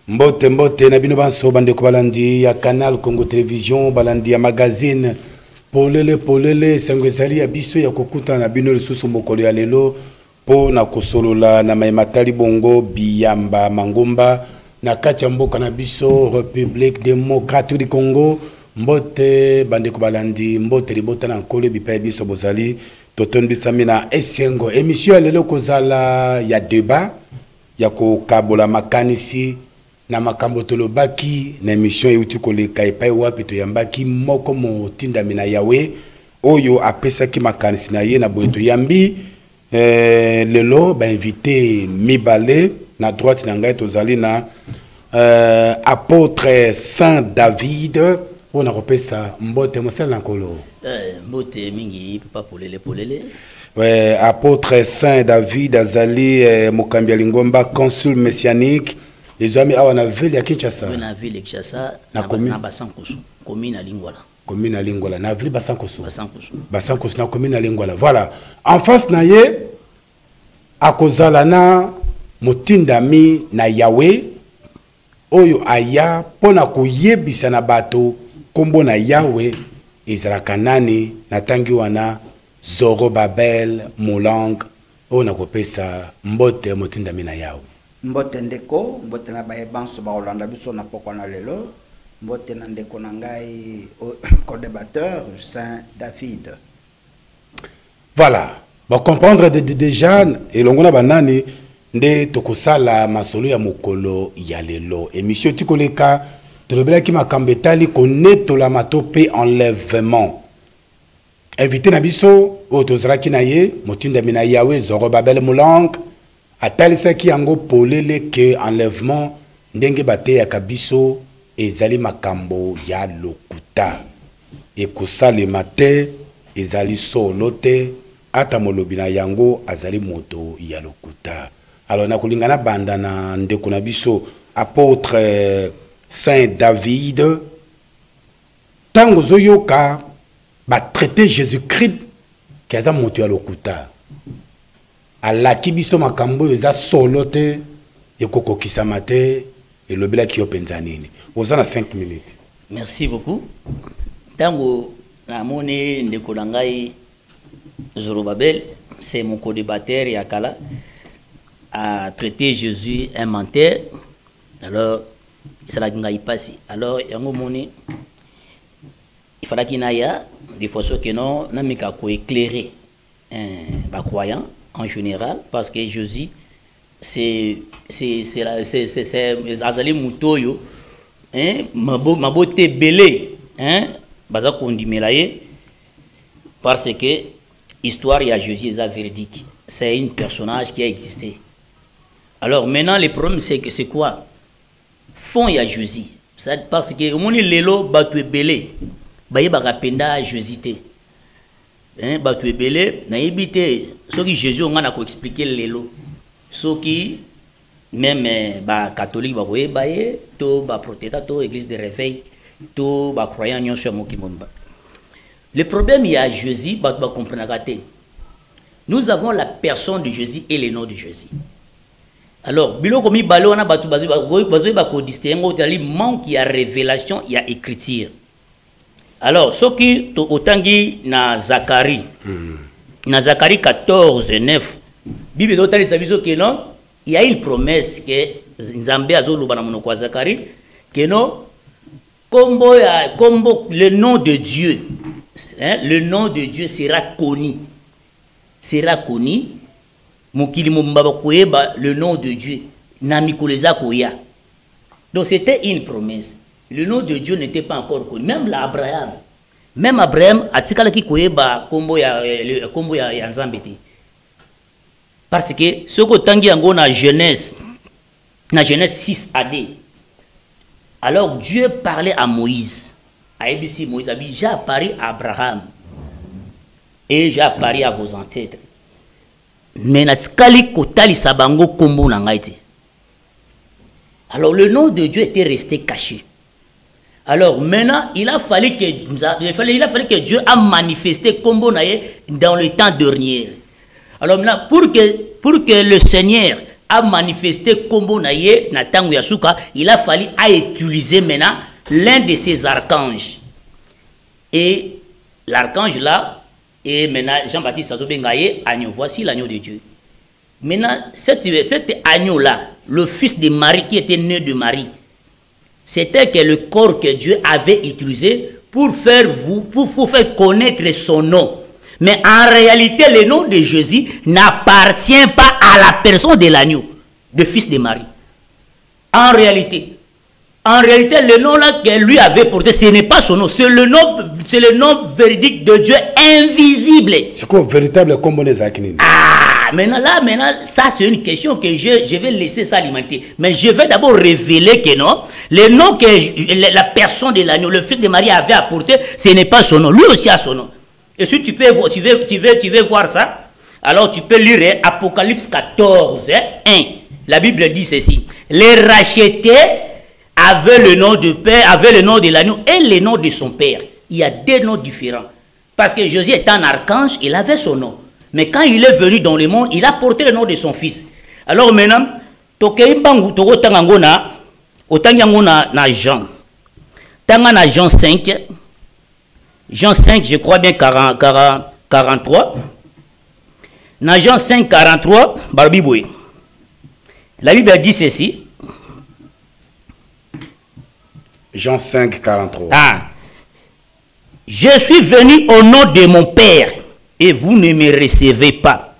Mbote mbote na bino banso bandeko balandi ya Canal Congo Télévision balandi ya magazine polele sango ezali ya biso ya kokuta na bino lisusu mokolo ya lelo po na kosolola na maimatali bongo biyamba mangomba na kati ya mboka na biso République démocratique du Congo. Mbote bandeko balandi mbote libota na nkolo bipa biso bozali toton bisami na esengo émission ya lelo kozala ya débat ya kokabola makanisi na makambo tolobaki na émission euti koleka epai wapi toyambaki moko motindami na yawe oyo apesaki makanisi na ye na boye toyambi lelo bainvité mibale na droite na ngai tozali na apôtre Saint David on a repesa mbote mosala na nkolo mbote mingi papa polele ouais apôtre Saint David azali mokambi ya lingomba consul messianique les amis awa na ville ya Kinshasa na ville ya Kinshasa na Basankoso commune à Lingwala na ville Basankoso na commune à Lingwala. Voilà en face na ye akozala na motindami na yawe oyo aya pona koyebisa na bato kombo na yawe ezalaka nani na tangi wana Zorobabel Molang oyo nakopesa mbote motindami na yawe mbote ndeko mbote na baye banso ba Holanda biso na pokwa na lelo mbote na ndeko na ngai co-débatteur Saint David. Voilà ba comprendre déjà elongona banani nde tokosala masolo ya mokolo ya lelo émission tikoleka tolobelaki makambo etali konetola matope enlèvement invité na biso oyo tozalaki na ye motindami na yawe Zorobabel Molang atalisaki yango polele ke enlèvement ndenge bateyaka biso ezali makambo ya lokuta ekosalema te ezali solo te ata molobi na yango azali moto ya lokuta. Alors na kolingana banda na ndeko na biso apôtre Saint David tango zoyoka ba traiter Jésus-Christ kaza moto ya lokuta alaki biso makambo eza solo te ekokokisama te elobelaki yo penza nini ozana 5 minutes. Merci beaucoup. Tango na moni ndeko na ngai Zorobabel c'est mon co-débatteur ya kala a traité Jésus un menteur. Alors ça la ngai passi. Alors yango moni il fallait qu'il n'aille de façon que non na mika ko éclairer un croyant en général parce que Jésus c'est azali mutoyo hein mabote belé hein baza kondimela ye parce que histoire ya Jésus est véridique, c'est un personnage qui a existé. Alors maintenant le problème c'est que c'est quoi fond ya Jésus ça parce que au monde lelo batu belé baye bakapenda Jésus té hein batu belé na yebité ce que Jésus on a ko expliquer lelo ce qui même ba catholique ba boye baye to ba protestant to église de réveil to ba croyant nyonso mokimomba. Le problème il y a Jésus ba comprendre gâté. Nous avons la personne de Jésus et le nom de Jésus. Alors biloko mi balo na batu bazo ba ko distinguer tali manque il y a révélation il y a écriture. Alors ce qui to otangi na Zacharie na Zacharie 14:9 Bible d'autres saviso que non il y a une promesse que Nzambe azoluba na monoko Zacharie que non combo le nom de Dieu hein, le nom de Dieu sera connu mokili mombaba koyeba le nom de Dieu na mikoleza koya. Donc c'était une promesse. Le nom de Dieu n'était pas encore connu. Même Abraham atikala ki koyeba kombo ya Nzambe te. Parce que ce que tangi yango na Genèse 6 AD. Alors Dieu parlait à Moïse. A ABC Moïse a dit j'ai apparu à Abraham et j'ai apparu à vos ancêtres. Mais natikali kotali sabango kombo na ngai te. Alors le nom de Dieu était resté caché. Alors maintenant, il a fallu que Dieu a manifesté kombo na ye dans le temps dernier. Alors maintenant, pour que le Seigneur a manifesté Kombo Naye, Natangu Yasuka, il a fallu à utiliser maintenant l'un de ses archanges. Et l'archange là, et maintenant Jean-Baptiste Sazobengaye, agneau, voici l'agneau de Dieu. Maintenant, cet agneau là, le fils de Marie qui était né de Marie, c'était que le corps que Dieu avait utilisé pour faire connaître son nom. Mais en réalité, le nom de Jésus n'appartient pas à la personne de l'agneau, le fils de Marie. En réalité, le nom là que lui avait porté, ce n'est pas son nom, c'est le nom véridique de Dieu invisible. C'est quoi véritable comme on les a connus? Ah, maintenant, ça c'est une question que je vais laisser ça alimenter. Mais je vais d'abord révéler que non, le nom que la personne de l'agneau, le fils de Marie avait apporté, ce n'est pas son nom. Lui aussi a son nom. Et si tu veux voir ça, alors tu peux lire Apocalypse 14, 1. La Bible dit ceci. Les rachetés avaient le nom de Père, avaient le nom de l'agneau et le nom de son Père. Il y a deux noms différents. Parce que Jésus est un archange, il avait son nom. Mais quand il est venu dans le monde, il a porté le nom de son fils. Alors maintenant, Jean 5. Jean 5, je crois bien 43. Dans Jean 5, 43, la Bible dit ceci. Jean 5, 43. Ah. Je suis venu au nom de mon Père et vous ne me recevez pas.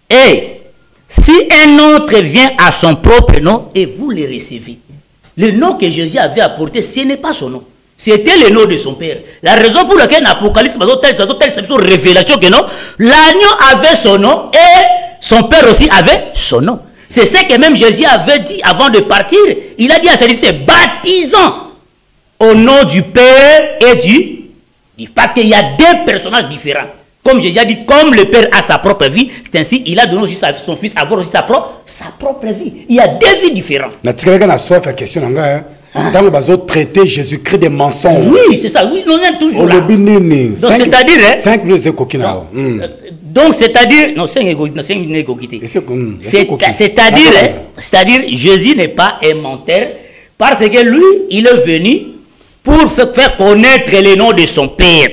Et si un autre vient à son propre nom et vous le recevez. Le nom que Jésus avait apporté, ce n'est pas son nom. C'était le nom de son Père. La raison pour laquelle l'Apocalypse, c'est une révélation que non, l'agneau avait son nom et son Père aussi avait son nom. C'est ce que même Jésus avait dit avant de partir. Il a dit à ses disciples, baptisant au nom du Père et du... Parce qu'il y a deux personnages différents. Comme Jésus a dit, comme le Père a sa propre vie, c'est ainsi, il a donné aussi à son Fils avoir aussi sa propre vie. Il y a deux vies différentes. Dans le bateau traité Jésus-Christ des mensonges. Oui, c'est ça. Oui, on est toujours là. Donc, c'est-à-dire... 5 plus de coquina. Donc, c'est-à-dire... Non, c'est-à-dire, Jésus n'est pas un menteur parce que lui, il est venu pour faire connaître le nom de son Père.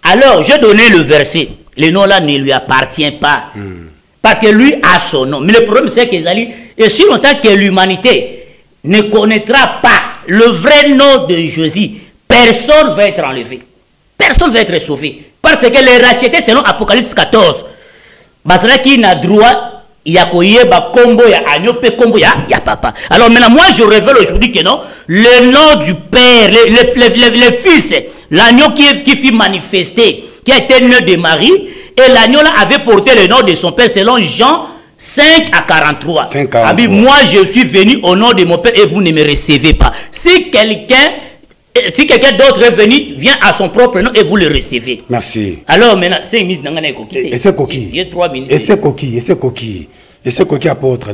Alors, je donnais le verset. Le nom là ne lui appartient pas. Parce que lui a son nom. Mais le problème, c'est que et si longtemps que l'humanité ne connaîtra pas le vrai nom de Jésus, personne ne va être enlevé. Personne ne va être sauvé. Parce que les rachetés, selon Apocalypse 14, qui n'a droit, il y a combo, il y a agneau, combo, il y a papa. Alors maintenant, moi je révèle aujourd'hui que non, le nom du Père, le Fils, l'agneau qui fut manifesté, qui a été né de Marie, et l'agneau là avait porté le nom de son Père selon Jean 5 à 43. 5 à 43. Moi je suis venu au nom de mon Père et vous ne me recevez pas. Si quelqu'un d'autre est venu, vient à son propre nom et vous le recevez. Merci. Alors maintenant, 5 minutes, et c'est coquille. Il y a 3 minutes. Et c'est coquille, et c'est coquille. Et c'est coquille apôtre.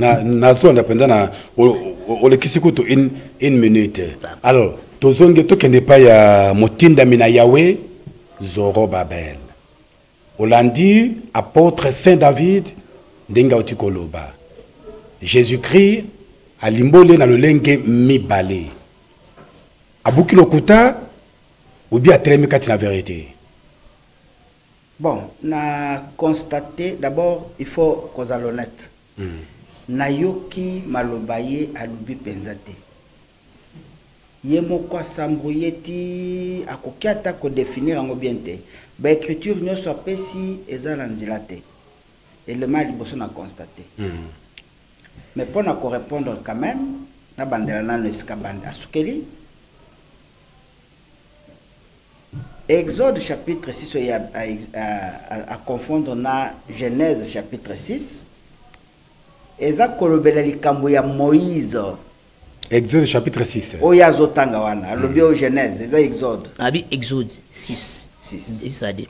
Une minute. Alors, tozonge to kende pa ya motinda mina Yahweh Zorobabel. Olandi apôtre Saint David ndenga utikoloba. Jésus-Christ a limbole na lolenge mibale. Abuki lokuta ou bien atremi kati na vérité. Bon, na constaté d'abord il faut qu'on soit honnête. Na yoki malobaye alubi penzate. Yemo kwa sambuyeti akokiata ko définir en bien te. Ba écriture ne soit pas si ezalanzilate. Et le mal il a constaté. Mais pour nous répondre quand même, na bandelana no skabanda sukeli. Exode chapitre 6 à confondre na Genèse chapitre 6. Eza kolobela likambo ya Moïse. Exode chapitre 6. Oya zotanga wana, alobi au Genèse, eza Exode. Abi Exode 6. Ça dit.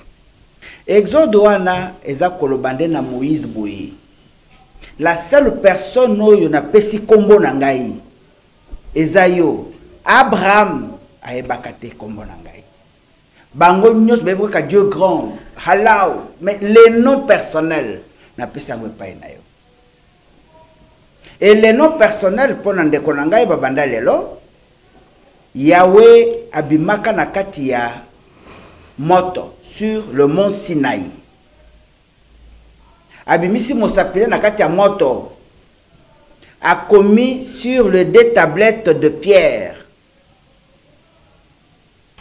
Exode wana eza kolobande na Moïse boye. La seule personne oyo na pesi kombo na ngai. Eza yo Abraham aebakate kombo na ngai. Bango nyos bebo ka Dieu grand, halao, mais les noms personnels na pesi ngwe pa na yo. Et les noms personnels pour Ndeko Nangai babanda lelo Yahweh abimaka na kati ya moto sur le mont Sinaï. Abimisi mosapile na kati ya moto a commis sur les 2 tablettes de pierre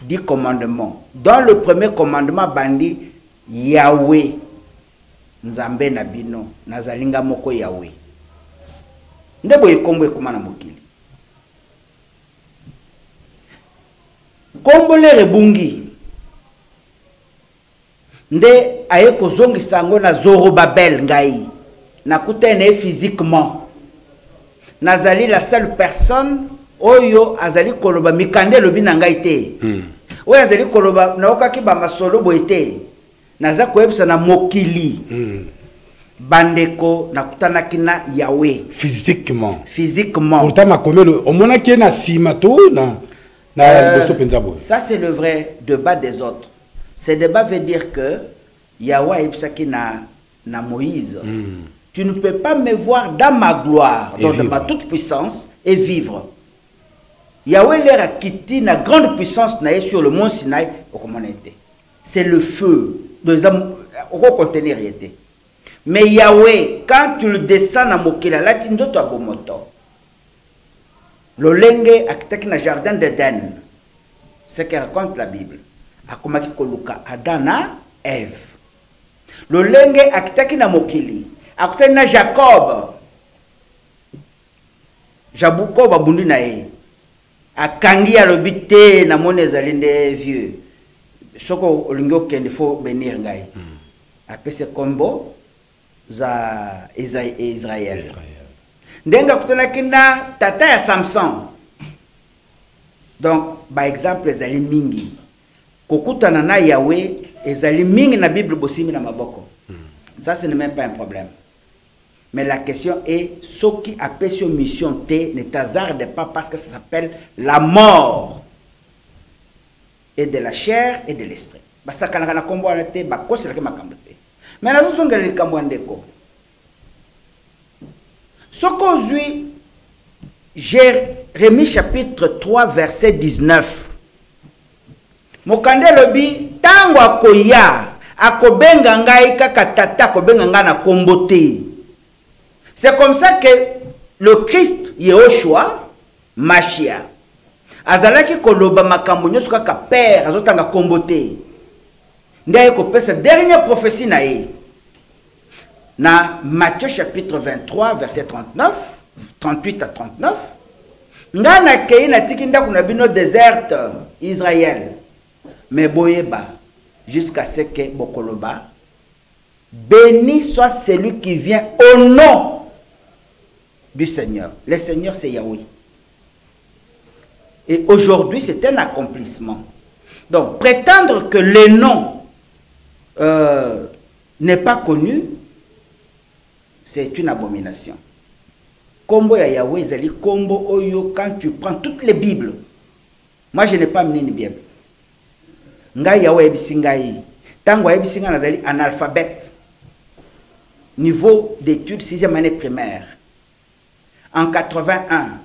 10 commandements. Dans le premier commandement bandi Yahweh Nzambe na bino nazalinga moko Yahweh. Ndebo yekombo ekoma na mokili. Kombo le rebungi nde aye kozongisa ngo na Zorobabel ngai nakuta ne physiquement nazali la seule personne oyo azali koloba mikande lobi na ngai te oyo azali koloba na okaki ba masolo boete naza koyebisa na mokili bandeko nakutanaki na Yahweh physiquement pourtant makomelo omonaki na sima to na ça c'est le vrai débat des autres. Ce débat veut dire que Yahweh Ibsaki na Moïse. Tu ne peux pas me voir dans ma gloire, dans ma toute puissance, et vivre. Yahweh leur a quitté la grande puissance sur le mont Sinaï. C'est le feu. Au contenir y était. Mais Yahweh, quand tu le descends à Mokila, là tu n'as pas de moto. Lolenge akitaki na jardin d'Éden. Ce que raconte la Bible. Akomaki koluka Adana, Ève. Lolenge akitaki na mokili. Akutaki na Jacob. Jabuko babundi na ye. Akangi alobite na mone ezalinde vieux. Soko olingo kende fo benir ngai. Apese kombo za Israël. Ndenga kutanaki na tata ya Samson. Donc, par exemple, ezali mingi. Kokutana na Yahweh, ezali mingi na Bible bosimi na maboko. Ça, ce n'est même pas un problème. Mais la question est, ce qui appelle sur mission T ne t'hazarde pas parce que ça s'appelle la mort. Et de la chair et de l'esprit. Basa kanaka na kombo anate, bako silake makambo te. Mais na zo ngeli kambo andeko. Sokozui, Jérémie chapitre 3 verset 19. Mokande lobi tango akoya akobenga ngai kaka tata akobenga nga na kombote. C'est comme ça que le Christ Yehoshua Machia azalaki koloba makambo nyoso kaka père azotanga kombote. Ndaye ko pesa dernière prophétie na ye. Na Matthieu chapitre 23 verset 38 à 39. Ngana kei na tikinda kuna bino déserte Israël. Mais boyeba jusqu'à ce que bokoloba béni soit celui qui vient au nom du Seigneur. Le Seigneur c'est Yahweh. Et aujourd'hui c'est un accomplissement. Donc prétendre que le nom n'est pas connu, c'est une abomination. Kombo ya Yahweh zali kombo oyo quand tu prends toutes les Bibles. Moi je n'ai pas amené une Bible. Ngai Yahweh bisingai. Tango ya bisinga nazali analphabète. Niveau d'études 6e année primaire. En 81,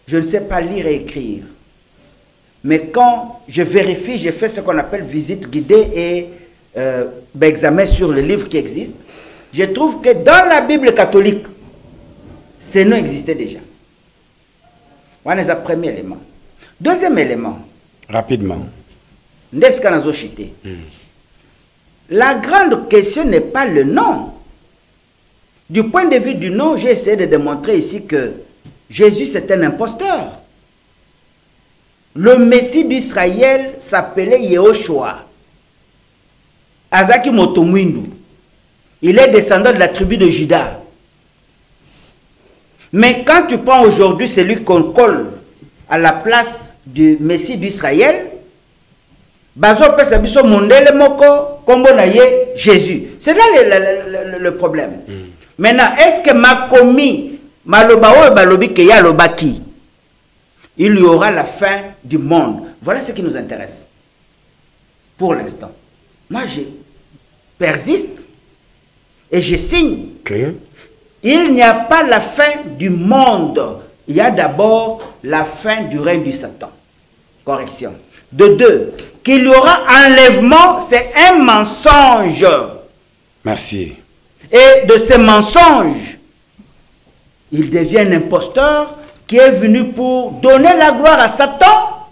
je ne sais pas lire et écrire. Mais quand je vérifie, j'ai fait ce qu'on appelle visite guidée et examen sur les livres qui existent. Je trouve que dans la Bible catholique, ces noms existaient déjà. Voilà le premier élément. Deuxième élément. Rapidement. La grande question n'est pas le nom. Du point de vue du nom, j'ai essayé de démontrer ici que Jésus c'est un imposteur. Le Messie d'Israël s'appelait Yehoshua. Azaki Motomwindu. Il est descendant de la tribu de Juda. Mais quand tu prends aujourd'hui celui qu'on colle à la place du Messie d'Israël, Jésus. C'est là le problème. Maintenant, est-ce que Makomi, Malobao et Balobi Keya Lobaki, il y aura la fin du monde? Voilà ce qui nous intéresse. Pour l'instant. Moi, je persiste et je signe. Okay. il n'y a pas la fin du monde. Il y a d'abord la fin du règne du Satan. Correction. De 2, qu'il y aura enlèvement, c'est un mensonge. Merci. Et de ces mensonges, il devient un imposteur qui est venu pour donner la gloire à Satan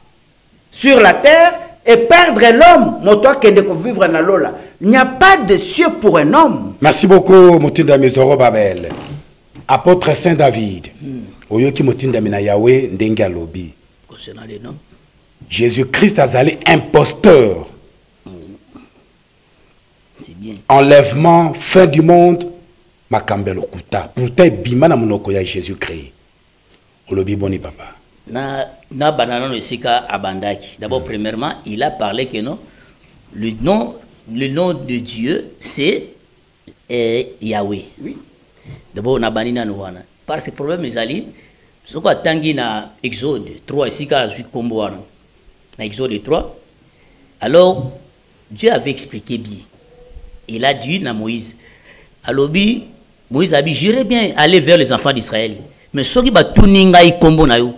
sur la terre et perdre l'homme. Moi, qui est vivre dans l'eau là. Il n'y a pas de cieux pour un homme. Merci beaucoup, Motinda Mizoro Babel. Apôtre Saint David. Oyoki Motinda Mina Yahweh Ndenga Lobi. Concernant les noms. Jésus-Christ a allé imposteur. C'est bien. Enlèvement, fin du monde, Makambel Okuta. Pourtant, Bimana Monokoya Jésus-Christ. Olobi Boni Papa. Na banana no sika abandaki. D'abord, premièrement, il a parlé que non, le nom de Dieu, c'est Yahweh. Oui. D'abord, na banina no wana. Parce que le problème est ali, ce qu'on tangi na Exode 3 sika zu kombo wana. Na Exode 3. Alors, Dieu avait expliqué bien. Il a dit na Moïse. Alors, Moïse a dit, j'irai bien aller vers les enfants d'Israël. Mais ce qui va tout n'ingai kombo na yo.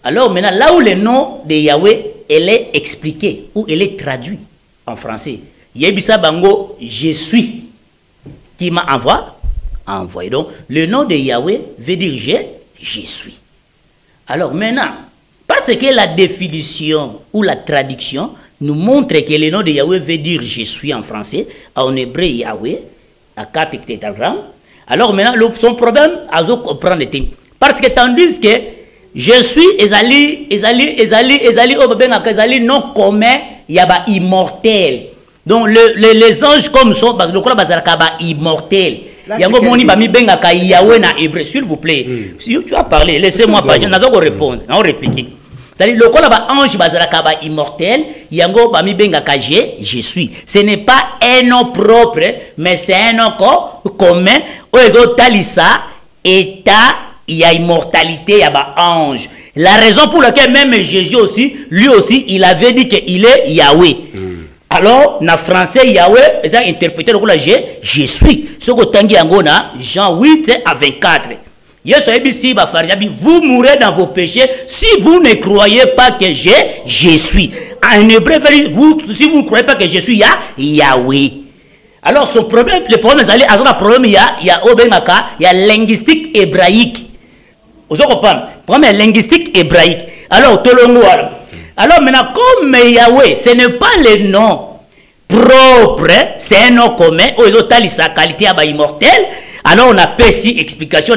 Alors maintenant, là où le nom de Yahweh, elle est expliqué, ou elle est traduit en français. Yebisa bango, je suis, qui m'a envoyé. Donc, le nom de Yahweh veut dire je suis. Alors maintenant, parce que la définition ou la traduction nous montre que le nom de Yahweh veut dire je suis en français, en hébreu Yahweh, à 4 tétragrammes. Alors maintenant, son problème, à comprendre les thèmes. Parce que tandis que je suis, ezali non commun, il y a immortel. Donc les anges comme sont, le croix bazaraka immortel. Il y a moni bami benga ka Yahweh na hébreu, s'il vous plaît. Si tu as parlé, laissez-moi pas, je n'ai pas répondre, non répliquer. C'est-à-dire le croix ba ange bazaraka ba immortel, yango bami benga ka je suis. Ce n'est pas un nom propre, mais c'est un nom commun. Talisa, état, il y a immortalité, il y a ange. La raison pour laquelle même Jésus aussi, lui aussi, il avait dit qu'il est Yahweh. Alors, dans français, Yahweh, ils ont interprété le je suis. Ce que tangi angona, Jean 8 à 24. Vous mourrez dans vos péchés si vous ne croyez pas que je suis. En hébreu, si vous ne croyez pas que je suis Yahweh. Alors, son problème, le problème, il y a linguistique hébraïque. Vous comprenez? Le problème est linguistique hébraïque. Alors, alors maintenant, comme Yahweh, ce n'est pas le nom propre, c'est un nom commun, sa qualité immortelle. Alors, on a ici explication.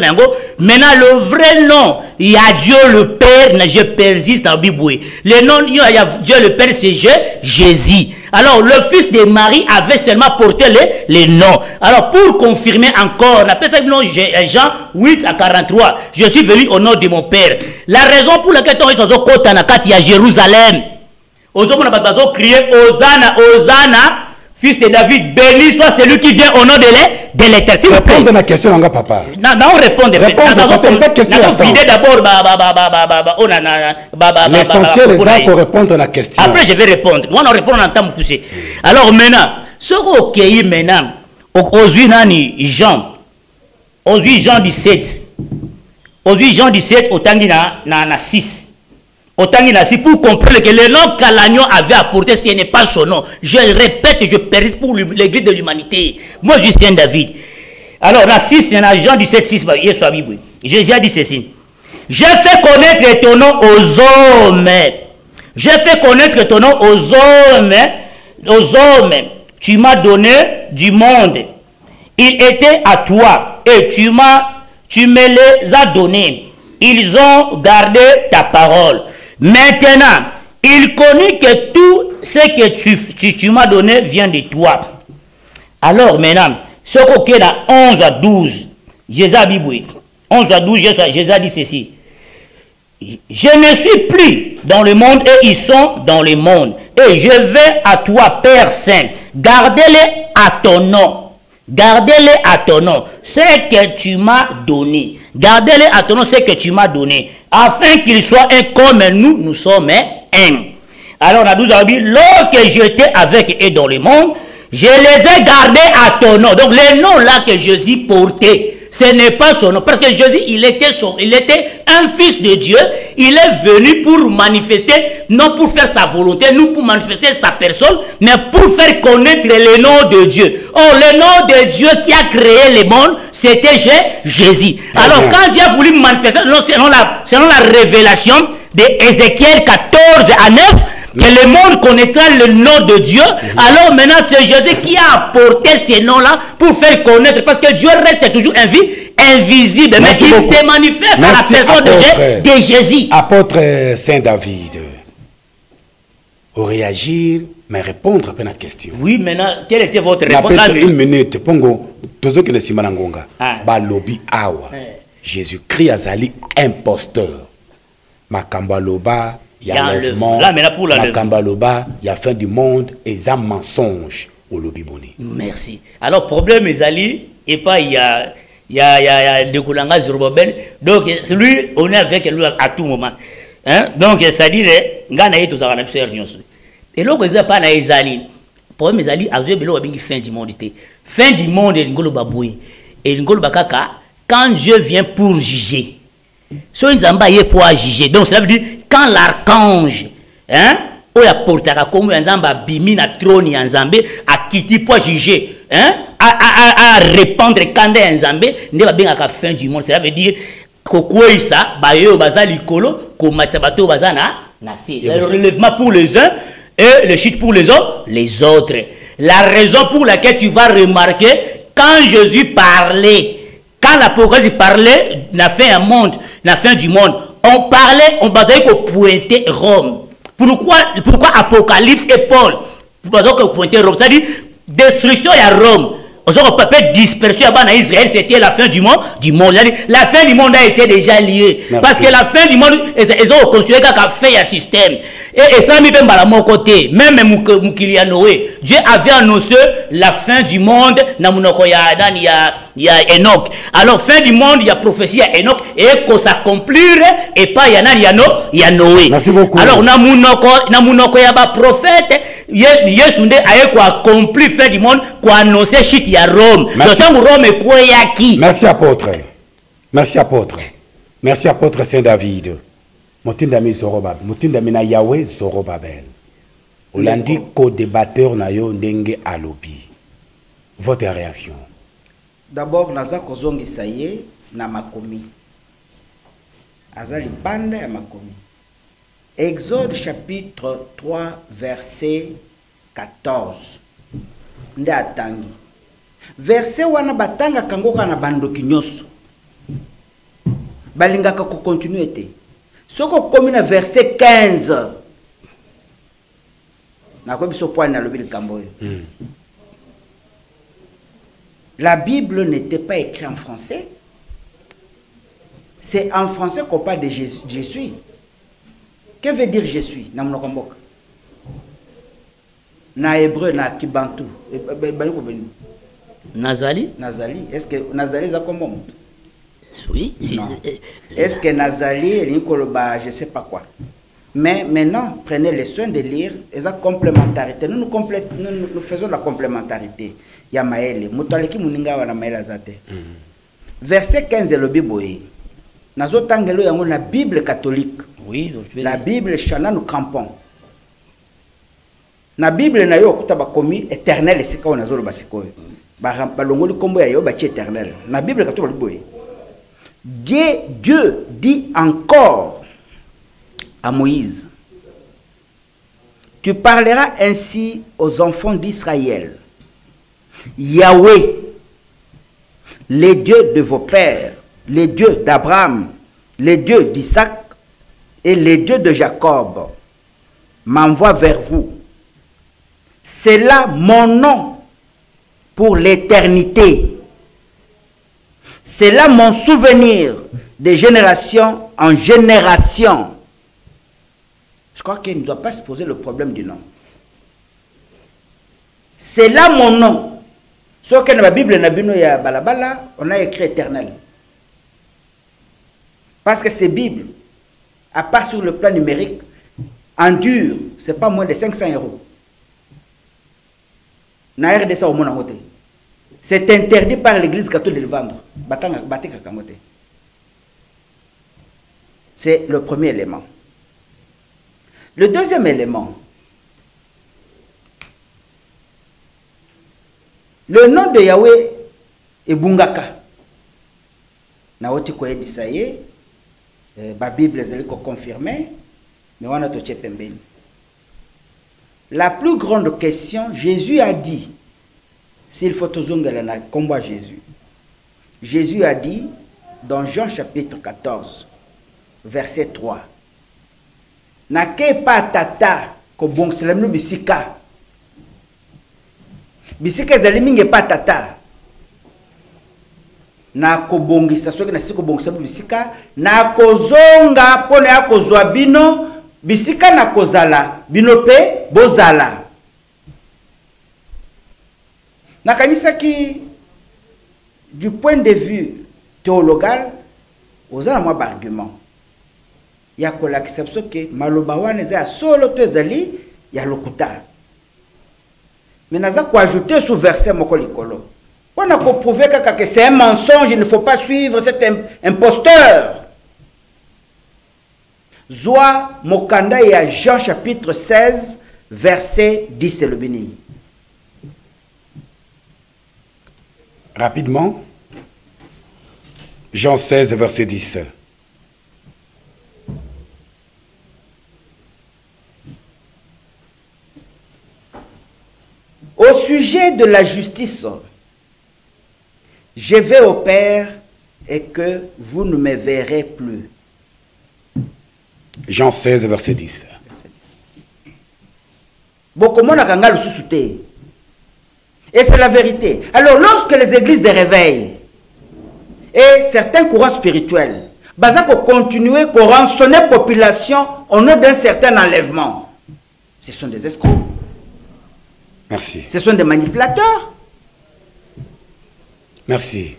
Maintenant, le vrai nom, il y a Dieu le Père, je persiste en Bible. Le nom, il y a Dieu le Père, c'est Jésus. Alors, le fils de Marie avait seulement porté les noms. Alors, pour confirmer encore, on appelle ça le nom Jean 8 à 43. Je suis venu au nom de mon Père. La raison pour laquelle on est à Jérusalem, on a crié Hosanna, Hosanna, fils de David, béni soit celui qui vient au nom de l'Éternel. Répondez à ma question, papa. Non, répondez. L'essentiel est là pour répondre à la question. Après, je vais répondre. Moi, on répond en temps poussé. Alors maintenant, ce qu'on a maintenant, Jean 17, Jean 17, au Tangi na 6. Autant qu'il a si pour comprendre que le nom qu'Alagnon avait apporté, ce n'est pas son nom. Je répète, je persiste pour l'église de l'humanité. Moi, je suis David. Alors, la 6, c'est un Jean 17, 6, Jésus a dit ceci. Je fais connaître ton nom aux hommes. Je fais connaître ton nom aux hommes. Aux hommes. Tu m'as donné du monde. Il était à toi et tu me les as donnés. Ils ont gardé ta parole. Maintenant, il connaît que tout ce que tu m'as donné vient de toi. Alors maintenant, ce qu'on a 11 à 12, Jésus a dit 11 à 12, Jésus a dit ceci. Je ne suis plus dans le monde et ils sont dans le monde. Et je vais à toi, Père Saint, gardez-les à ton nom. Gardez-les à ton nom, ce que tu m'as donné. Gardez-les à ton nom, ce que tu m'as donné. Afin qu'ils soient un comme nous, nous sommes un. Alors, on a 12 ans dit, lorsque j'étais avec eux dans le monde, je les ai gardés à ton nom. Donc les noms là que Jésus portait, ce n'est pas son nom. Parce que Jésus, il était un fils de Dieu. Il est venu pour manifester, non pour faire sa volonté, non pour manifester sa personne, mais pour faire connaître le nom de Dieu. Or, le nom de Dieu qui a créé le monde, c'était Jésus. Alors, quand Dieu a voulu manifester, selon la révélation d'Ézéchiel 14 à 9, que le monde connaîtra le nom de Dieu, alors maintenant c'est Jésus qui a apporté ces noms-là pour faire connaître, parce que Dieu reste toujours invisible, mais il se manifeste à la personne de Jésus. Apôtre Saint David, au réagir, mais répondre à la question. Oui, maintenant, quelle était votre réponse? Une minute, Pongo, tous qui ne s'y manangonga, Balobi Awa, Jésus-Christ azali imposteur, Makambaloba. Il y a l'enlèvement, il y a fin du monde, et il y a mensonge au lobby bonnet. Merci. Alors, problème, Ezali, et pas il y a de Koulanga Zurubabel. Donc, celui, on est avec lui à tout moment. Hein? Donc, ça dit, Ngana tout ça, et là, il n'y a pas d'Ezali. Problème, Ezali, a vu fin du monde. Fin du monde, il y a et il y a quand Dieu vient pour juger. So nzamba yé pour juger. Donc cela veut dire quand l'archange hein ou la portera comme nzamba bimi na trône ya nzambe a quitté pour juger hein à répandre kanda ya nzambe ne ba benga ka fin du monde. Cela veut dire kokoisa ba yo baza likolo ko matsabato baza na si le relèvement pour les uns et le chute pour les autres. La raison pour laquelle tu vas remarquer quand Jésus parlait, quand l'Apocalypse parlait de la fin du monde, on parlait, on bataillait pour pointer Rome. Pourquoi Apocalypse et Paul pour pointer Rome? C'est-à-dire, destruction à Rome. On peut dispersion à Israël, c'était la fin du monde. La fin du monde a été déjà liée. Merci. Parce que la fin du monde, ils ont construit un fait un système. Et ça, même à mon côté, même Moukilia Noé, Dieu avait annoncé la fin du monde. Il y a Enoch. Alors, fin du monde, il y a prophétie à Enoch. Et qu'on s'accomplir, et pas il y a Noé. Merci beaucoup. Alors, Namunoko y a un prophète. Yesunde a accompli fin du monde, quoi annoncer shit y a Rome. Merci apôtre. Merci apôtre. Merci apôtre Saint David. Motindami Zorobabel. Motindami na Yahweh Zorobabel. Olandi co-débatteur na yo ndenge alobi. Votre réaction. D'abord naza kozongi saye na makomi. Azali bande ya makomi. Exode chapitre 3 verset 14. Nde atangi. Verset wana batanga kangoka na bandoki nyoso. Balingaka ko continuer te. Soko komi na verset 15. Na ko biso point na lobi likambo yo. La Bible n'était pas écrite en français. C'est en français qu'on parle de je suis. Que veut dire je suis? Na mnokomboka. Na hébreu na kibantu. Nazali? Nazali. Est-ce que Nazali za comment? Oui. Est-ce que Nazali Nikoloba je sais pas quoi. Mais maintenant, prenez le soin de lire et la complémentarité. Nous faisons la complémentarité. Ya maele. Mutaleki muninga wana maele azate. Verset 15 le Bible. Nazo tangelo yango na Bible catholique. Oui, la Bible chana nous campons. Na Bible na yo kuta bakomi éternel esika ona zolo basikoyo. Ba longoli kombo ya yo ba éternel. Na Bible catholique boye. Dieu dit encore à Moïse: tu parleras ainsi aux enfants d'Israël. Yahweh, les dieux de vos pères, les dieux d'Abraham, les dieux d'Isaac et les dieux de Jacob m'envoient vers vous. C'est là mon nom pour l'éternité. C'est là mon souvenir de génération en génération. Je crois qu'il ne doit pas se poser le problème du nom. C'est là mon nom. Sauf que dans la Bible, on a écrit éternel. Parce que ces Bibles, à part sur le plan numérique, en dur, ce n'est pas moins de 500 €. na RDC au mona ngote. C'est interdit par l'église catholique de le vendre. C'est le premier élément. Le deuxième élément, le nom de Yahweh est Bungaka. Naoti koye bisaye, la Bible est confirmée, mais on a tout pembeni. La plus grande question, Jésus a dit, s'il faut tout combat Jésus. Jésus a dit dans Jean chapitre 14, verset 3. Nake pa tata ko bon selemu bisika. Bisika ezali mingi pa tata. Na ko bongisa soki na siko bongisa bisika na kozonga pona ya kozwa bino bisika na kozala bino pe bozala. Nakanisa ki du point de vue théologal aux moi argument. Il y a quoi qui s'absorbe que malobawa neza solo tezali ya lokuta. Mais naza quoi ajouter sous verset moko likolo. On a prouvé que c'est un mensonge, il ne faut pas suivre cet imposteur. Zoa mokanda ya Jean chapitre 16 verset 10 et le béni. Rapidement, Jean 16, verset 10. Au sujet de la justice, je vais au Père et que vous ne me verrez plus. Jean 16, verset 10. Et c'est la vérité. Alors, lorsque les églises de réveil et certains courants spirituels, continuer à rançonner la population au nom d'un certain enlèvement, ce sont des escrocs. Merci. Ce sont des manipulateurs. Merci.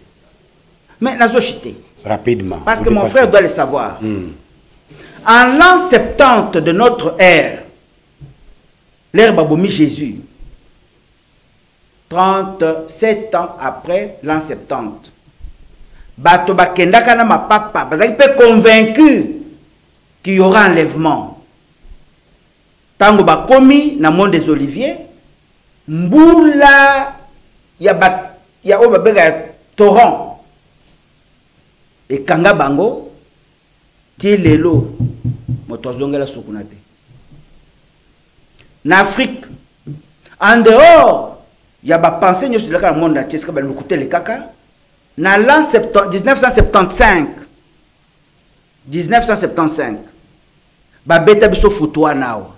Mais la chité. Rapidement. Parce que mon frère doit le savoir. En l'an 70 de notre ère, l'ère Baboumi Jésus, 37 ans après l'an 70, Bato Bakendaka na ma papa, parce qu'il peut convaincu qu'il y aura enlèvement. Tango Bakomi, na monde des Oliviers, Mboula, ya Obabega torrent. Et Kanga Bango, Tilelo, Motozongela Sukunate. En Afrique, en dehors, il y a des pensées sur le monde entier, qui va nous coûter les caca. Dans l'an 1975, Babeta biso futua nao.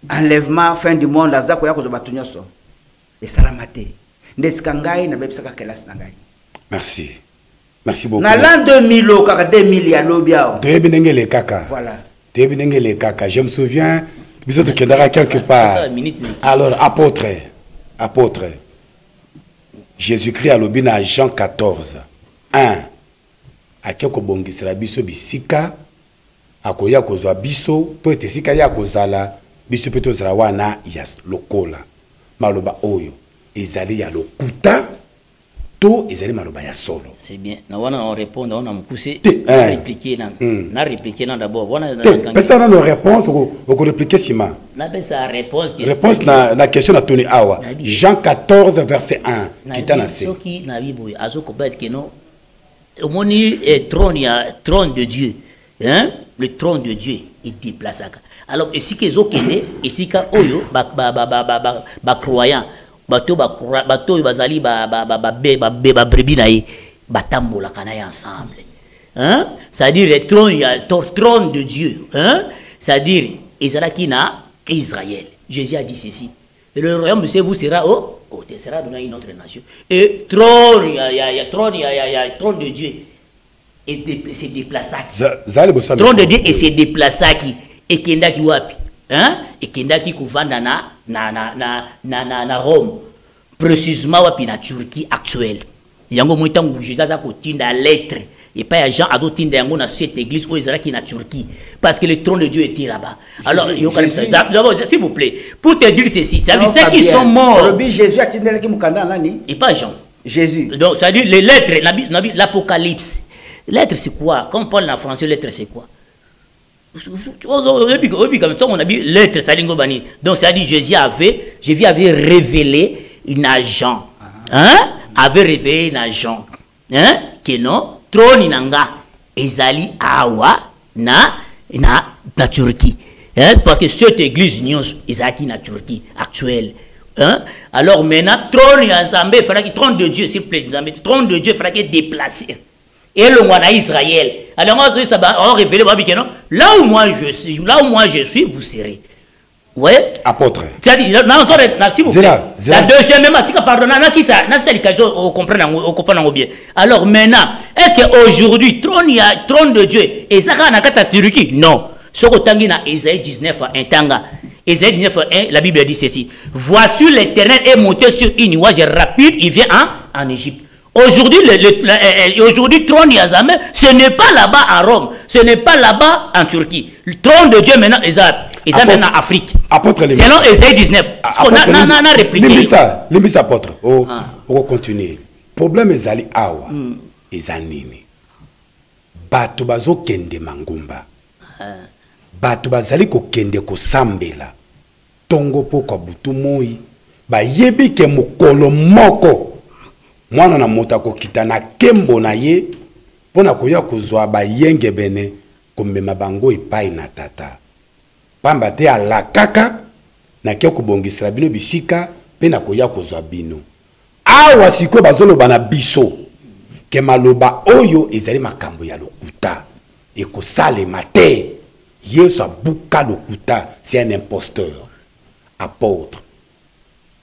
Enlèvement, fin du monde, azako yako zobatunyoso. Et salamate. Ndeskikangai na bebisaka kelas nangai. Merci. Merci beaucoup. Dans l'an 2000, au 2000, ya lobiao. Debinenge les caca. Voilà. Debinenge les caca. Je me souviens, biso to kendara quelque part. Alors, apôtre. Jésus-Christ a lobina Jean 14. 1. Akeko bongisela biso bisika. Akoya kozwa biso. Po ete sika ya kozala. Biso peto zala wana ya lokola. Maloba oyo. Ezali ya lokuta. To ezali maloba ya solo. C'est bien. Na wana on répond, on a poussé. Répliquer na répliquer d'abord. Personne n'a réponse ou répliquer sima. Na sa réponse. Réponse na question na Tony Awa. Jean 14 verset 1. Qui na Bible azoko bet que non. Au moni trône de Dieu. Hein? Le trône de Dieu est déplacé. Alors ici que zokene, ici ka oyo ba croyant. Bato bazali brebi na ye batambola kana ensemble, hein, c'est-à-dire le trône, il y a le trône de Dieu, hein, c'est-à-dire Israël na Israël. Jésus a dit ceci, et le royaume de vous sera sera donné à une autre nation, et trône, il y a trône de Dieu et c'est déplacé, trône de Dieu et c'est déplacé qui et kenda ki wapi, hein, et kenda ki kuvanda na Rome, précisément wapi na Turquie actuelle. Yango moitangu Jésus a kotinda lettre Et pas à Jean Adotine dans cette église où Israël qui est en Turquie. Parce que le trône de Dieu était là-bas. Alors, d'abord, s'il vous plaît, pour te dire ceci, ça veut dire ceux qui sont morts. Jésus a tenu qui mukanda nani? Et pas Jean. Jésus. Donc, ça veut dire les lettres, l'Apocalypse. Lettres, c'est quoi? Comme Paul en français, lettres, c'est quoi? On a dit lettres, ça dit bani. Donc, ça dit Jésus avait révélé un agent. Hein? Avait révélé un agent. Hein? Que non? Trône nanga ezali awa na Turquie, hein? Parce que cette église ezaki na Turquie actuelle, hein? Alors maintenant trône ensemble fallait trône de Dieu s'il vous plaît, trône de Dieu fallait déplacer et le roi d'Israël. Alors moi ça va révéler là où moi je suis vous serez. Ouais. Apôtre. C'est-à-dire, la deuxième même, pardon, c'est l'occasion de comprendre bien. Alors maintenant, est-ce qu'aujourd'hui, trône de Dieu, et ça va dans Turquie? Non. Ce que dans Ésaïe 19, 1, Ésaïe 19, 1, la Bible dit ceci. Voici l'Éternel est monté sur une nuage rapide, il vient en Égypte. Aujourd'hui, trône Yazame, ce n'est pas là-bas à Rome, ce n'est pas là-bas en Turquie. Le trône de Dieu maintenant, et ça maintenant en Afrique. Selon Ésaïe 19. On a répliqué. Limbisa apôtre, on va continuer. Problème est allé awa, ezanini. Bato bazo kende mangumba. Bato bazali ko kende ko sambela. Tongo po kwa butu moi. Ba yebi ke mokolo moko. Mwana na mota ko kitana kembo na ye. Pona koya kozwa ba yenge bene. Komema bango epai na tata. Pamba te ala kaka na kia kubongisela bino bisika pe na koya kozwa bino. Awa siko bazolo bana biso ke maloba oyo ezali makambo ya lokuta e ko sale mate Yesu abuka lokuta, c'est un imposteur apôtre.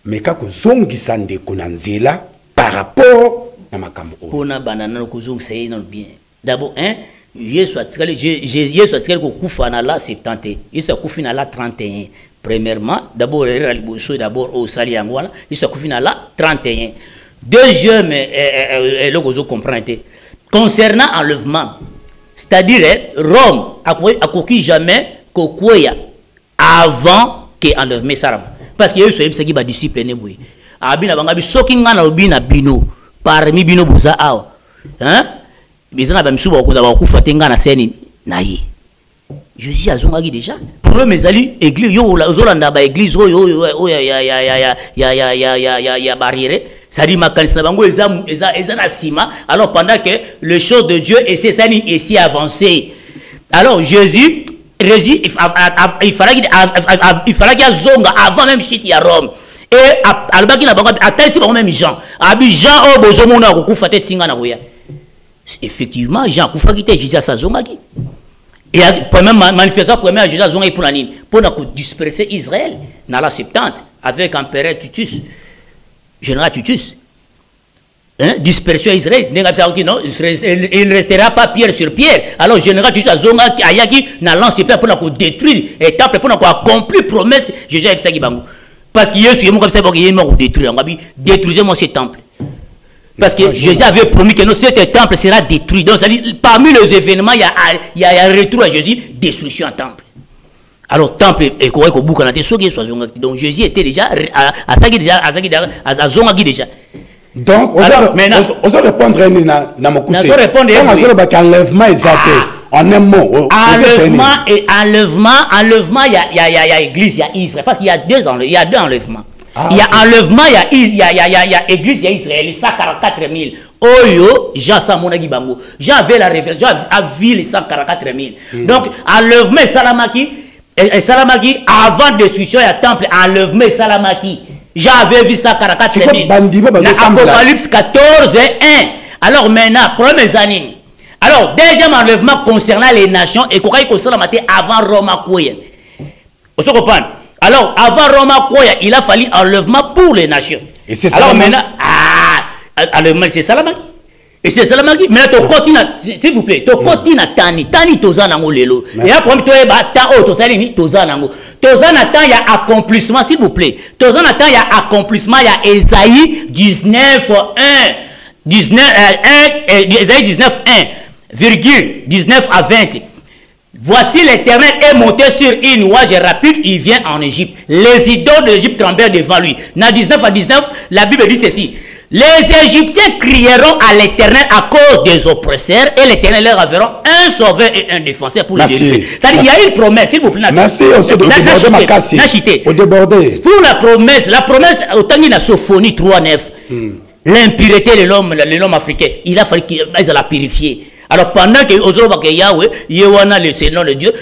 Mais kako zongisa ndeko na nzela par rapport na makambo oyo. Pona banana ko zongisa ye non bien. D'abord Yesu atikali ko kufa na la 70. Yesu akufi na la 31. Premièrement, d'abord au sali yangwana, Yesu akufi na la 31. Deuxième le gozo comprendre concernant enlèvement. C'est-à-dire Rome a coquille jamais kokoya avant que enlèvement saram. Parce que Yesu est qui va discipliner boui. Abina bangabi soki ngana obina bino parmi bino buza awa. Hein? Bizana ba misuba ko da ba kufa tenga na seni na ye. Jésus azongaki déjà. Problème ezali église yo la zolanda ba église yo ya barrière. Ça dit makanisa bango eza na sima. Alors pendant que le chose de Dieu et c'est ça est si avancé. Alors Jésus il fallait qu'il azonga avant même chute ya Rome. Et albaki na bango atasi bango même Jean. Abi Jean o bozomona ko kufa te tinga na koya. Effectivement, Jean Koufaki était Jésus à sa zongaki. Et la manifestation première Jésus à zongaki pour la nine, pour disperser Israël dans la 70 avec l'empereur Titus, général Titus. Hein? Dispersion Israël. Il ne restera pas pierre sur pierre. Alors, général Titus a zongaki ayaki dans l'ancien pour détruire et temple pour accomplir promesse Jésus à Bango. Parce que Jésus est mort comme ça pour qu'il est mort détruire. On va dire détruisez-moi ce temple. Parce que Jésus avait promis que ce temple sera détruit. Donc, parmi les événements, il y a un retour à Jésus, destruction en temple. Alors, temple est correct au bout quand donc Jésus était déjà à Zongaki déjà. Donc, on va répondre à mon coup. On va répondre à l'enlèvement exact. En un mot. Enlèvement, il y a église, il y a Israël. Parce qu'il y a deux enlèvements. Il y a enlèvement, il y a église, il y a Israël, 144 000. Oyo, Jean Samonagi Bango. Jean avait la révélation, a vu les 144 000. Donc, enlèvement et Salamaki, avant destruction, il y a temple, enlèvement et Salamaki. Jean avait vu 144 000. Apocalypse 14 et 1. Alors maintenant, première année. Alors, deuxième enlèvement concernant les nations, et qu'on avant Roma Koyen. Vous comprenez? Alors, avant Roma Koya, il a fallu enlèvement pour les nations. Et c'est alors maintenant, enlèvement, c'est Salamaki. Et c'est Salamaki. Mais tu continues, s'il vous plaît, tu continues Tani Tozanango Lelo. Et après, tu es Tozanango. Tozanatan, il y a accomplissement, s'il vous plaît. Tozanatan, il y a accomplissement, il y a Ésaïe 19, 1. Ésaïe 19, 1. virgule 19 à 20. Voici l'Éternel est monté sur une nuage rapide, il vient en Égypte. Les idoles de l'Égypte tremblèrent devant lui. Dans 19 à 19, la Bible dit ceci. Les Égyptiens crieront à l'Éternel à cause des oppresseurs et l'Éternel leur enverra un sauveur et un défenseur pour les délivrer. C'est-à-dire il y a une promesse, s'il vous plaît. Merci, on se déborde ma casse. Au déborder. Pour la promesse, autant qu'il y a Sophonie 3.9, l'impureté de l'homme africain, il a fallu qu'ils la purifier. Alors pendant que Ozoro Yahweh, Yewana, c'est le nom de Dieu,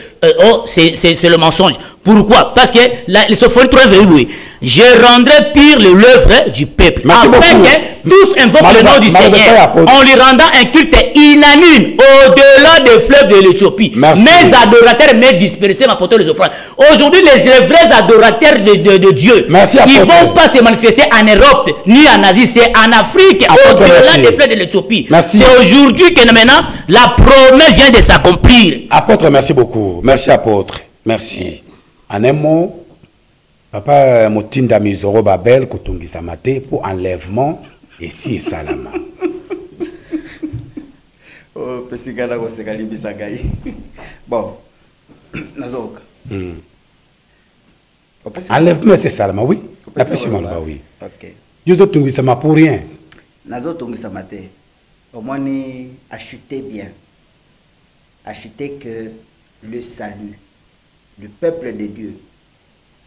c'est le mensonge. Pourquoi? Parce que le Sophonie 3.9, oui. Je rendrai pire l'œuvre du peuple. Afin que tous invoquent le nom du Seigneur en lui rendant un culte unanime au-delà des fleuves de l'Éthiopie. Mes adorateurs, mes dispersés m'apportent les offrandes. Aujourd'hui, les vrais adorateurs de Dieu, ils ne vont pas se manifester en Europe ni en Asie, c'est en Afrique, au-delà des fleuves de l'Éthiopie. C'est aujourd'hui que maintenant la promesse vient de s'accomplir. Apôtre, merci beaucoup. Merci, apôtre. Merci. En un mot, Papa Motinda Mizoro Babel Kotungisa Mate pour enlèvement et si salama. Oh, Pesigala Rosekali Bisagai. Bon, Nazoka. Enlèvement c'est salama, oui. La pression oui. Ok. Je dois Tungisa Ma pour rien. Nazo Tungisa Mate. Au moins, acheter bien. Acheter que le salut, le peuple de Dieu,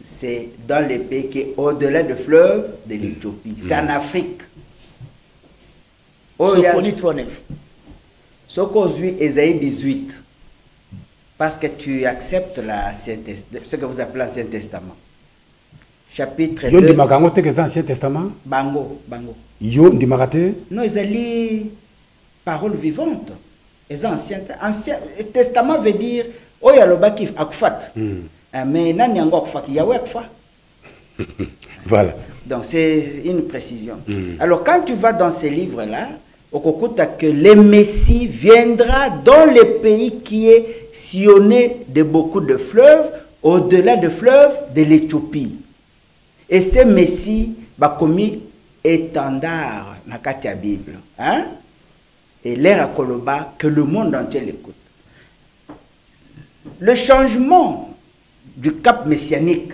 c'est dans les pays qui au-delà du fleuve de l'Éthiopie. C'est en Afrique. Sophonie 3.9. Ce qu'on suit Ésaïe 18. Parce que tu acceptes ce que vous appelez l'Ancien Testament. Chapitre 2. L'Ancien Testament? Bango. Yo ndimagate? Non, ils ont parole vivante. Les Ancien Testament veut dire Oyalobaki akufat. Mais nani yango akufaki Yahweh akufa. Voilà. Donc c'est une précision. Alors quand tu vas dans ces livres-là, au Kokuta que le Messie viendra dans le pays qui est sillonné de beaucoup de fleuves, au-delà des fleuves de l'Éthiopie. Et ce Messie va commis étendard dans la Bible. Hein? Et l'air à Koloba que le monde entier l'écoute. Le changement du cap messianique.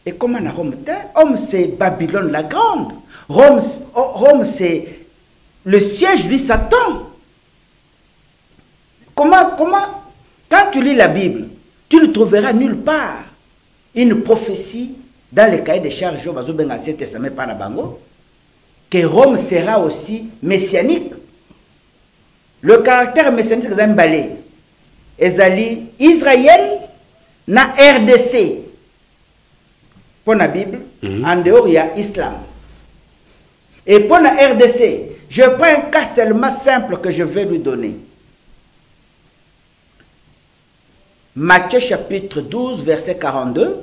Et comment on a Rome? Rome, c'est Babylone la Grande. Rome, c'est le siège du Satan. Comment, quand tu lis la Bible, tu ne trouveras nulle part une prophétie dans le cahier des charges de l'Ancien Testament par Nabango, que Rome sera aussi messianique. Le caractère messianique est un balai. Ezali Israël na RDC. Pour la Bible, en dehors, il y a Islam. Et pour la RDC, je prends un cas seulement simple que je vais lui donner. Matthieu chapitre 12, verset 42.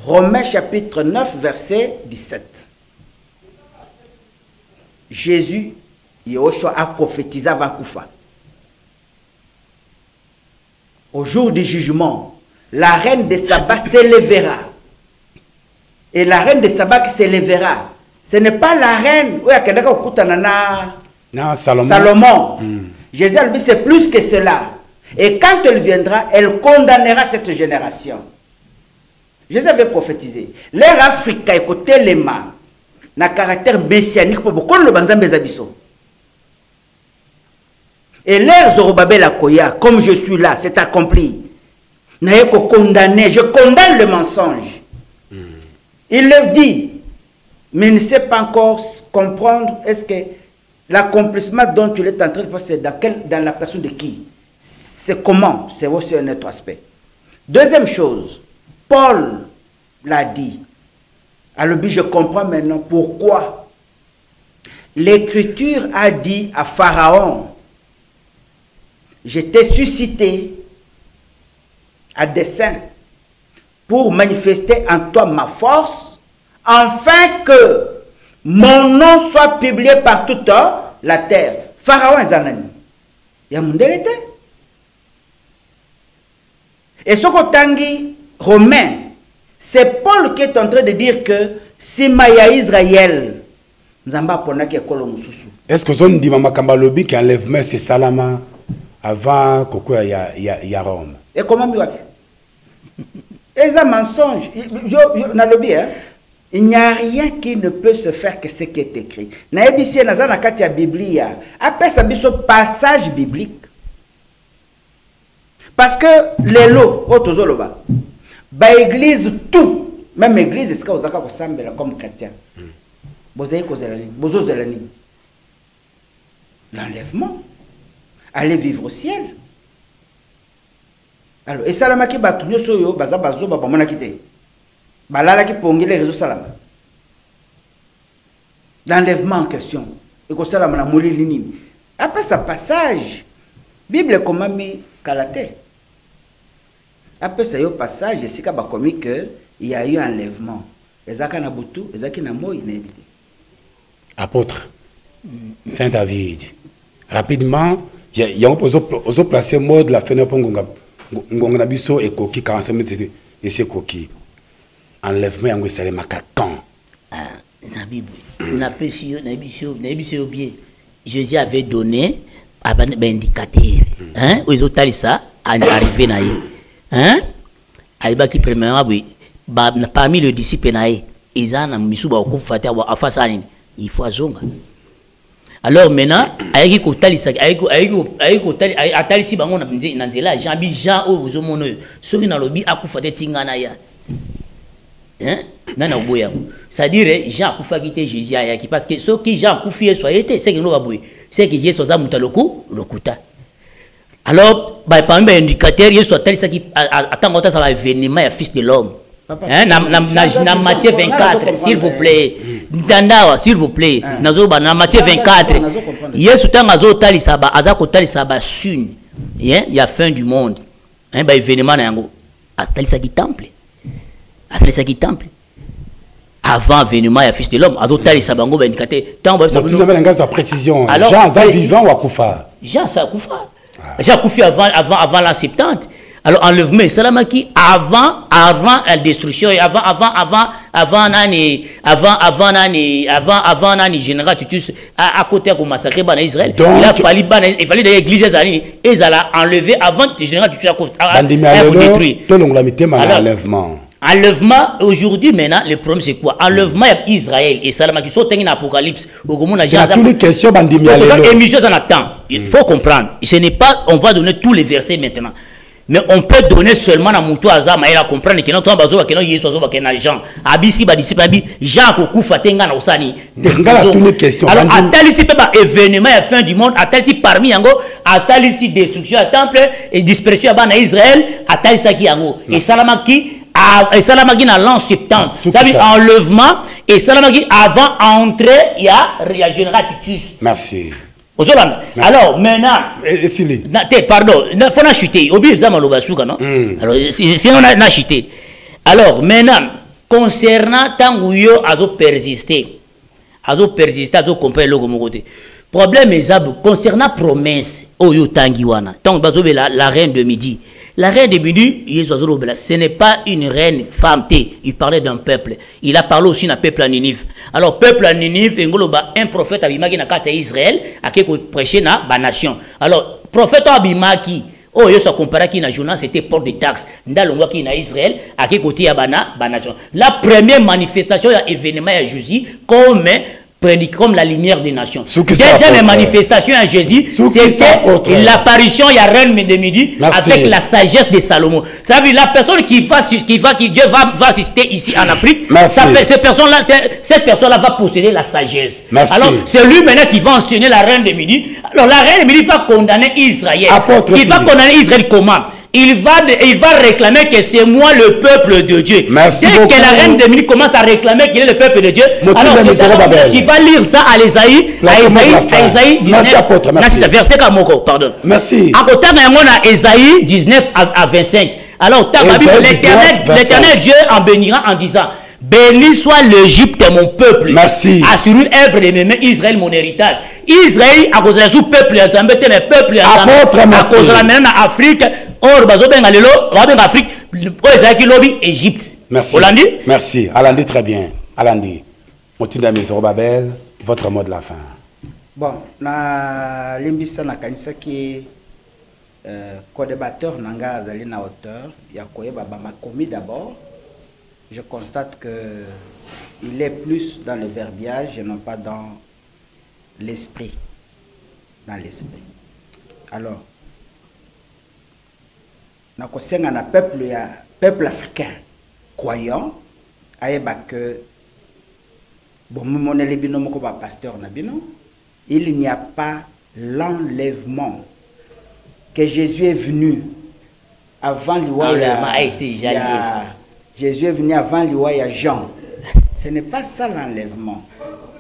Romains chapitre 9, verset 17. Jésus, Yahushua a prophétisé avant Koufa. Au jour du jugement, la reine de Saba s'élèvera. Et la reine de Saba qui s'élèvera, ce n'est pas la reine Salomon. Jésus a dit c'est plus que cela. Et quand elle viendra, elle condamnera cette génération. Jésus avait prophétisé. L'ère Afrique a écouté les mains. N'a caractère messianique pour beaucoup le banzambe zabiso. Et l'ère Zorobabel Akoya, comme je suis là, c'est accompli. N'a pas condamné, je condamne le mensonge. Il le dit, mais il ne sait pas encore comprendre est-ce que l'accomplissement dont tu es en train de faire, c'est dans la personne de qui? C'est comment? C'est aussi un autre aspect. Deuxième chose, Paul l'a dit. Alors, je comprends maintenant pourquoi l'Écriture a dit à Pharaon, je t'ai suscité à dessein pour manifester en toi ma force, afin que mon nom soit publié par toute la terre. Pharaon Zanani. Il y a mon délété. Et ce qu'Otangi romain, c'est Paul qui est en train de dire que si Maya Israël, Nzamba ponaki ekolo mususu. Est-ce que zone dima makamba lobby qui enlèvement c'est salama avant koko ya Rome? Et comment mi wapi? Et ça mensonge. Na lobby hein. Il n'y a rien qui ne peut se faire que ce qui est écrit. Na ebisi na za na kati ya Biblia. Après ça biso passage biblique. Parce que les lots otozoloba. Ba église tout, même église est-ce que vous avez ressemblé comme chrétien. Vous avez causé la ligne, vous osez la ligne. L'enlèvement. Aller vivre au ciel. Alors, et salama ki batunyo soyo baza bazo ba mona kité. Balala ki pongi les réseaux salama. L'enlèvement en question. Et ko salama na moli lini. Après ce passage, Bible comment mi kalate. Après ce passage, c'est qu'il y a eu un enlèvement. Ezaka na butu, ezaki na moi na ebité. Apôtre Saint David. Rapidement, il y a un placé mode la fin pour ngonga biso et koki 45 minutes et c'est koki. Enlèvement yango sale makakan. Ah, na Bible. Na pesio, na bisio bien. Jésus avait donné un indicateur. Hein, aux autres ça arrivé na ye. Hein? Aïba qui premièrement oui, parmi les disciples naïe, ils ont misuba au kufata wa afasani, il faut azonga. Alors maintenant, aïki kotali sa aïki kotali atali si bango na nzela Jean o bozomono soki na lobi akufata tingana ya. Hein? Nana oboya. C'est-à-dire Jean akufaki te Jésus ayaki parce que ceux qui Jean akufi so été c'est que no baboy, c'est que Jésus za mutaloko lokuta. Alors, parmi les indicateurs, il y a ce qui attend ça va événement et fils de l'homme. Dans Matthieu 24, s'il vous plaît. S'il vous plaît. Dans Matthieu 24, il y a ce temps il y a fin du monde. Événement qui temple. Temple. Avant événement et fils de l'homme, précision. Jean vivant ou Akoufa? Jean Sakoufa. J'ai Koufi avant la 70. Alors enlèvement salamaki avant la destruction et avant nani général Titus à côté de massacrer ban Israël. Donc, il fallait des églises et ça enlevé avant le général Titus à détruire. Enlèvement. Enlèvement, aujourd'hui, maintenant, le problème c'est quoi? Enlèvement Israël et Salamaki sont en apocalypse. Il y a toutes les questions, émission en attend. Il faut comprendre. Ce n'est pas, on va donner tous les versets maintenant. Mais on peut donner seulement à Moutou Azama et à comprendre que notre bazo que nous y sommes que nos gens abisi ba disciple abi Jean ko kufa tenga na osani. Alors atali pas événement à fin du monde atali parmi yango atali destruction à temple et dispersion à bana Israël atali saki yango et Salamaki et Salamaki dans l'an 70. Ça veut dire enlèvement et Salamaki avant entrer il y a général Titus. Merci. Alors maintenant, pardon, il faut chuter. Alors, si on a chuté. Alors maintenant, concernant Tanguyo, à persister, à comprendre le côté. Problème est concernant promesse, Oyo Tangiwana, tant que la reine de midi. La reine de midi, ce n'est pas une reine femme, il parlait d'un peuple. Il a parlé aussi d'un peuple à Ninive. Alors, peuple à Ninive, un prophète Abimaki na kata Israël, a qui prêché na ba nation. Alors, prophète Abimaki, oh, il s'est comparé qui na journal, c'était port de taxes. Ndalongwa qui na Israël, a qui côté ya ba nation. La première manifestation, il y a événement à Jésus, comme la lumière des nations. Deuxième manifestation à Jésus, c'était l'apparition, il y a reine de midi avec la sagesse de Salomon. Ça veut dire la personne qui Dieu va assister ici en Afrique, cette personne-là va posséder la sagesse. Merci. Alors, c'est lui maintenant qui va enseigner la reine de midi. Alors, la reine de midi va condamner Israël. Il va condamner Israël comment? Il va réclamer que c'est moi le peuple de Dieu. Merci Dès beaucoup. que la reine de midi commence à réclamer qu'il est le peuple de Dieu, alors tu vas lire ça à Esaïe 19, merci. verset Kamoko, pardon. Merci. À côté de Esaïe 19 à 25. Alors, l'éternel Dieu en bénira en disant: béni soit l'Égypte, mon peuple. Merci. Assure une œuvre de mes mains, Israël, mon héritage. Israël, à cause de la sous-peuple, à peuple, à cause de la main en Afrique, or, bazoben alelo, bazoben Afrique, Israël lobby, Égypte. Merci. Hollandi? Merci. Alandi, très bien. Alandi. Motinda Babel. Votre mot de la fin. Bon, na limbisa na kanisa ki co-débatteur nanga azali na auteur ya koyeba ba makomi d'abord. Je constate que il est plus dans le verbiage et non pas dans l'esprit. Dans l'esprit. Alors, na kosenga na peuple africain croyant ayeba que bon monele bino moko ba pasteur na bino, il n'y a pas l'enlèvement que Jésus est venu avant Jésus est venu avant l'Iwaya Jean. Ce n'est pas ça l'enlèvement.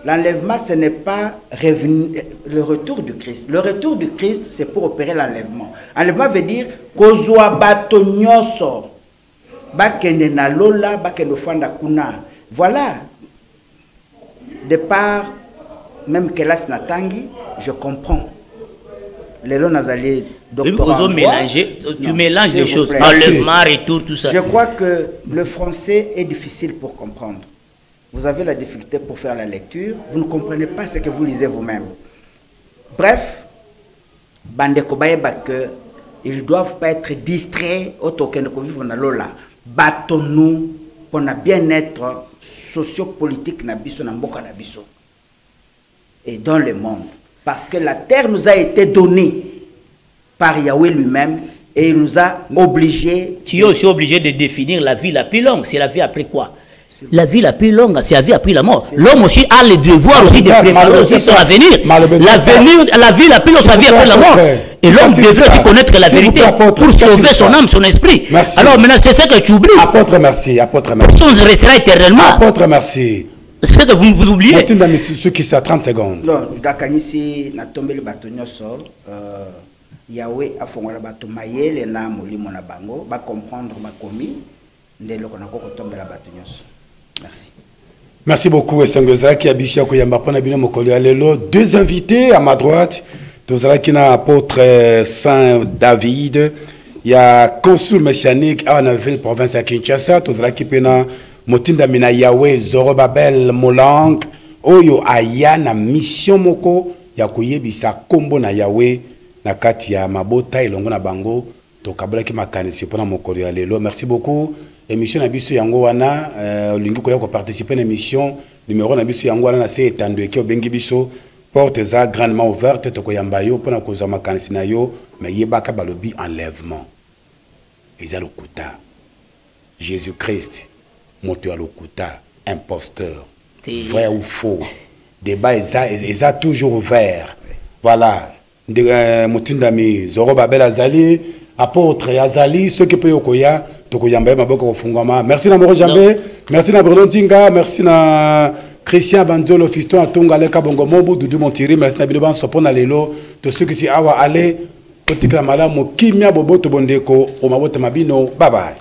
L'enlèvement, ce n'est pas le retour du Christ. Le retour du Christ, c'est pour opérer l'enlèvement. Enlèvement veut dire kozwa bato nyoso bakende na lola bakende fanda kuna. Voilà. De part même que là Natangi, je comprends. Les lois nazali doctorat. Tu mélanges les choses. Enlèvement, retour, tout ça. Je crois que le français est difficile pour comprendre. Vous avez la difficulté pour faire la lecture. Vous ne comprenez pas ce que vous lisez vous-même. Bref, bandeko bayeba que ils doivent pas être distraits au token de vivre na lola. Battons-nous pour na bien-être socio-politique na biso na mboka na biso. Et dans le monde. Parce que la terre nous a été donnée par Yahweh lui-même et il nous a obligés. Tu es aussi obligé de définir la vie la plus longue. C'est la vie après quoi? La vie la plus longue, c'est la vie après la mort. L'homme aussi a le devoir aussi de préparer aussi son avenir. La vie la plus longue, c'est la vie après la mort. Et l'homme devrait aussi connaître la vérité pour sauver son âme, son esprit. Merci. Alors maintenant, c'est ce que tu oublies. Apôtre, merci. Apôtre, merci. Personne ne restera éternellement. Apôtre, merci. C'est ce que vous oubliez. Ceux qui sont à 30 secondes. Non, Dakanisi n'a tombé le bâton nyoso. Yahweh a fongola bato mayele na molimo na bango ba comprendre ba komi ndelo kona ko tomber la bâton nyoso. Merci. Merci beaucoup Esengozala qui abishia ko yamba pona bino mokoli alelo. Deux invités à ma droite. Tozala qui na apôtre Saint David. Il y a consul messianique à la ville province à Kinshasa. Tozala qui pena Motinda mina Yahweh Zorobabel Molang oyo aya na mission moko ya koyebisa kombo na Yahweh na kati ya mabota elongo na bango to kabla ki makanisi pona mokolo ya lelo. Merci beaucoup. Émission na biso yango wana lingi ko ya ko participer na émission numéro na biso yango wana na se etando ki obengi biso porte za grandement ouverte to ko yamba yo pona ko za makanisi na yo mais yebaka balobi enlèvement. Ezalo kuta Jésus-Christ moto ya lokuta imposteur vrai ou faux débat est toujours ouvert. Voilà motindami Zorobabel azali apôtre azali ceux qui peut koya to koyamba maboko kofungama. Merci na Moro Jambe, merci na Bruno Nzinga, merci na Christian Banzolo fiston atonga leka bongo mobu Dudu Montiri, merci na biloban sopona lelo to ceux qui si awa aller otikla malamu kimia boboto bondeko o mabota mabino. Bye bye.